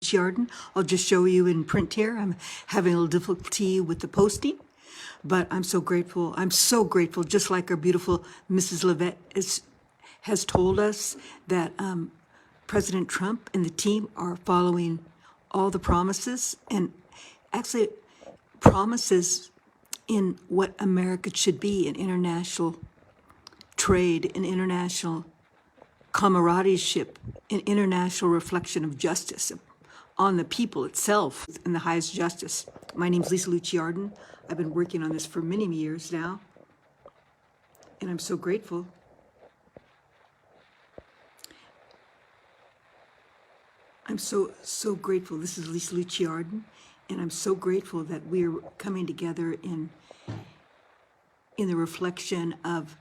Lucia Arden. I'll just show you in print here. I'm having a little difficulty with the posting, but I'm so grateful. I'm so grateful, just like our beautiful Mrs. Levette has told us, that President Trump and the team are following all the promises, and actually promises in what America should be in international trade, in international camaraderie, an international reflection of justice on the people itself and the highest justice. My name's Lucia Arden. I've been working on this for many years now, and I'm so grateful. I'm so grateful. This is Lucia Arden, and I'm so grateful that we're coming together in the reflection of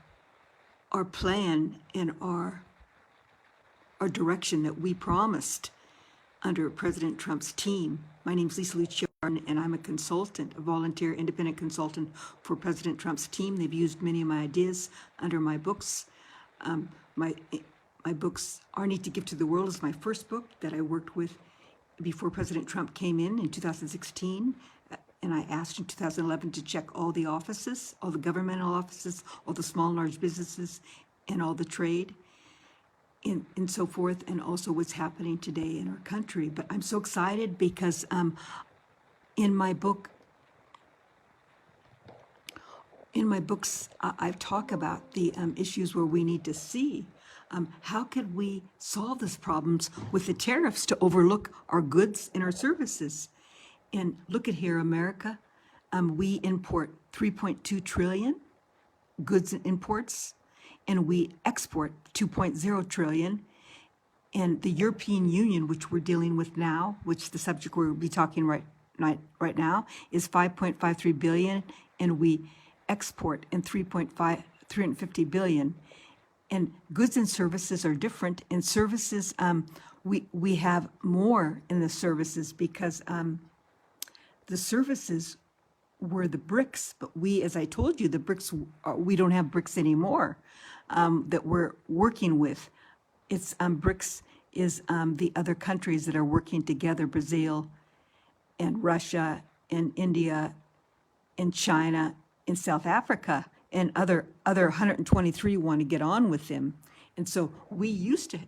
our plan and our direction that we promised under President Trump's team. My name's Lucia Arden, and I'm a consultant, a volunteer independent consultant for President Trump's team. They've used many of my ideas under my books. My books, Our Need to Give to the World, is my first book that I worked with before President Trump came in 2016. And I asked in 2011 to check all the offices, all the governmental offices, all the small and large businesses, and all the trade, and so forth, and also what's happening today in our country. But I'm so excited because in my books, I talk about the issues where we need to see how could we solve these problems with the tariffs to overlook our goods and our services. And look at here, America, we import 3.2 trillion goods and imports, and we export 2.0 trillion. And the European Union, which we're dealing with now, which the subject we'll be talking right now, is 5.53 billion, and we export in 350 billion. And goods and services are different. In services, we have more in the services because the services were the bricks, but we, as I told you, the bricks, we don't have bricks anymore that we're working with. It's bricks is the other countries that are working together, Brazil and Russia and India and China and South Africa, and other 123 want to get on with them. And so we used to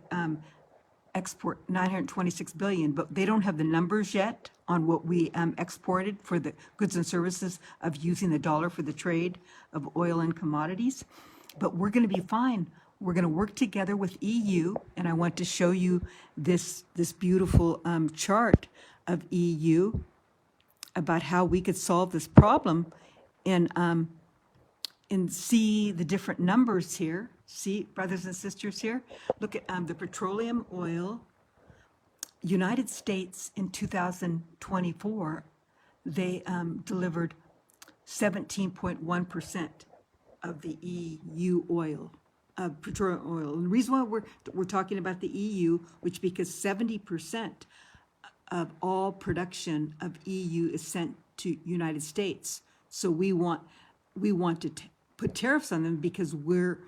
export 926 billion, but they don't have the numbers yet on what we exported for the goods and services of using the dollar for the trade of oil and commodities. But we're going to be fine. We're going to work together with EU, and I want to show you this beautiful chart of EU about how we could solve this problem, and see the different numbers here. See, brothers and sisters here, look at the petroleum oil. United States in 2024, they delivered 17.1% of the EU oil, petroleum oil. And the reason why we're talking about the EU, which because 70% of all production of EU is sent to United States. So we want to put tariffs on them because we're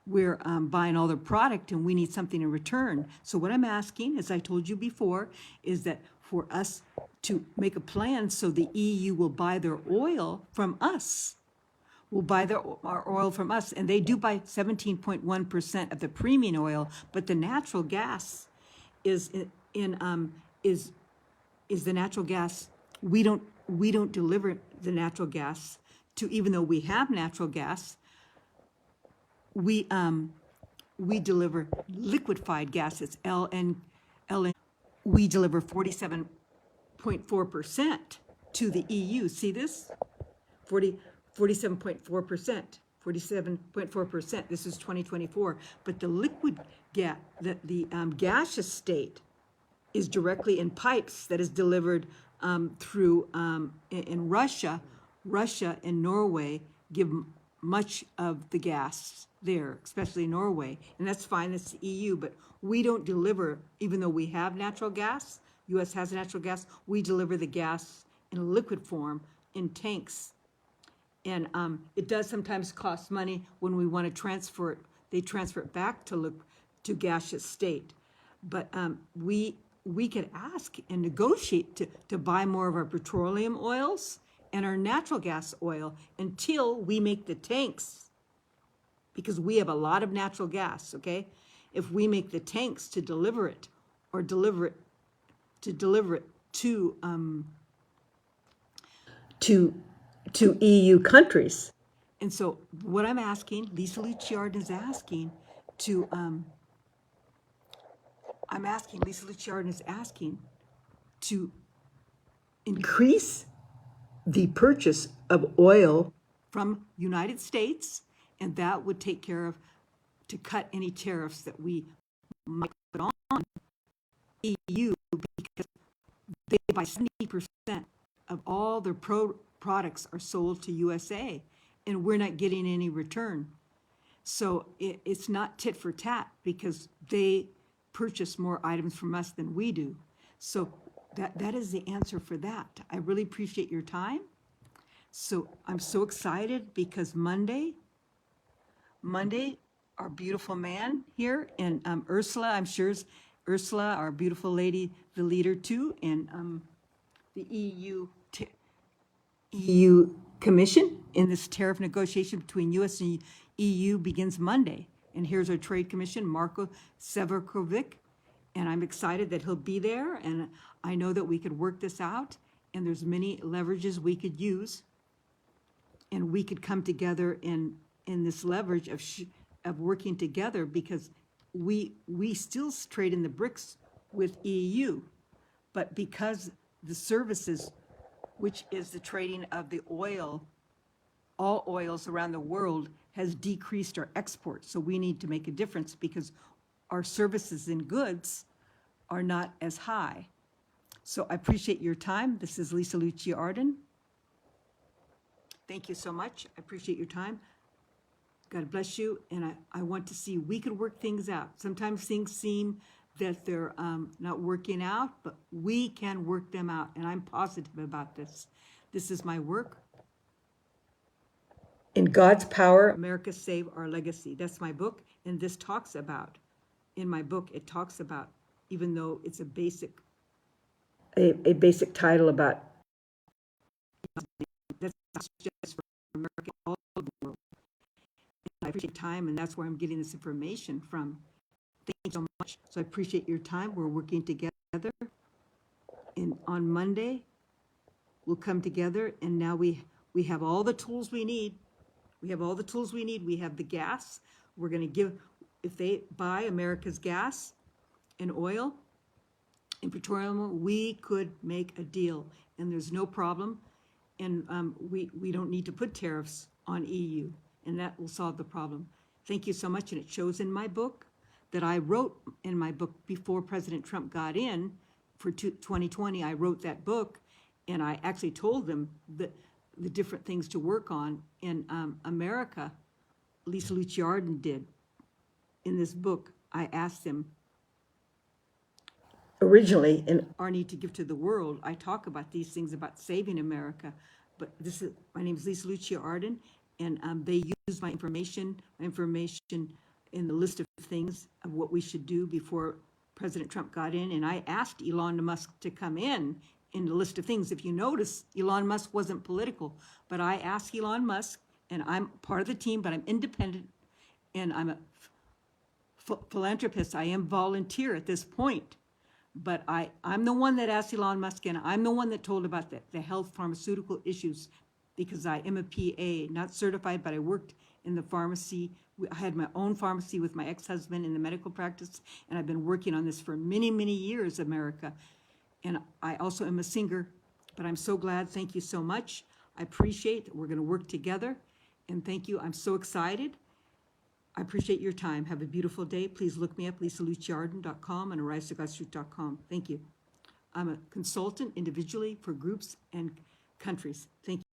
buying all their product and we need something in return. So what I'm asking, as I told you before, is that for us to make a plan so the EU will buy their oil from us, our oil from us, and they do buy 17.1% of the premium oil, but the natural gas is the natural gas. We don't deliver the natural gas to, even though we have natural gas, we deliver liquefied gas. It's LN. We deliver 47.4% to the EU. See this? 47.4%. 47.4%. This is 2024. But the liquid gas, the gaseous state, is directly in pipes that is delivered through in Russia. Russia and Norway give much of the gas there, especially Norway, and that's fine, it's the EU, but we don't deliver, even though we have natural gas, U.S. has natural gas, we deliver the gas in a liquid form in tanks. And it does sometimes cost money when we want to transfer it. They transfer it back to gaseous state. But we we could ask and negotiate to buy more of our petroleum oils and our natural gas oil until we make the tanks, because we have a lot of natural gas, okay? If we make the tanks to deliver it, or deliver it to EU countries. And so what I'm asking, Lisa Lucia Arden is asking to, Lisa Lucia Arden is asking to increase the purchase of oil from United States, and that would take care of, to cut any tariffs that we might put on EU, because they buy 70% of all their products are sold to USA, and we're not getting any return. So it's not tit for tat, because they purchase more items from us than we do. So that is the answer for that. I really appreciate your time. So I'm so excited because Monday, our beautiful man here, and Ursula, I'm sure is Ursula, our beautiful lady, the leader too, and the EU Commission in this tariff negotiation between US and EU begins Monday. And here's our Trade Commission, Marko Severkovic, and I'm excited that he'll be there, and I know that we could work this out, and there's many leverages we could use, and we could come together in this leverage of working together, because we still trade in the BRICS with EU, but because the services, which is the trading of the oil, all oils around the world, has decreased our exports. So we need to make a difference, because our services and goods are not as high. So I appreciate your time. This is Lisa Lucia Arden. Thank you so much. I appreciate your time. God bless you. And I want to see, we could work things out. Sometimes things seem that they're not working out, but we can work them out. And I'm positive about this. This is my work. In God's Power, America Save Our Legacy. That's my book. And this talks about, in my book, it talks about, even though it's a basic title about, that's just for America, all over the world. And I appreciate time, and that's where I'm getting this information from. Thank you so much. So I appreciate your time. We're working together. And on Monday, we'll come together, and now we have all the tools we need. We have all the tools we need. We have the gas. We're going to give, if they buy America's gas and oil and petroleum, we could make a deal, and there's no problem. And we don't need to put tariffs on EU, and that will solve the problem. Thank you so much. And it shows in my book that I wrote in my book before President Trump got in for 2020. I wrote that book, and I actually told them that the different things to work on in America. Lisa Lucia Arden did. In this book, I asked them, originally, in Our Need to Give to the World, I talk about these things about saving America, but my name is Lisa Lucia Arden, and they used my information in the list of things of what we should do before President Trump got in, and I asked Elon Musk to come in the list of things. If you notice, Elon Musk wasn't political, but I asked Elon Musk, and I'm part of the team, but I'm independent, and I'm a philanthropist. I am volunteer at this point, but I'm the one that asked Elon Musk, and I'm the one that told about the health pharmaceutical issues, because I am a PA, not certified, but I worked in the pharmacy. I had my own pharmacy with my ex-husband in the medical practice, and I've been working on this for many, many years, America. And I also am a singer, but I'm so glad. Thank you so much. I appreciate that we're going to work together. And thank you. I'm so excited. I appreciate your time. Have a beautiful day. Please look me up, lisaluciarden.com and arisetogodstruth.com. Thank you. I'm a consultant individually for groups and countries. Thank you.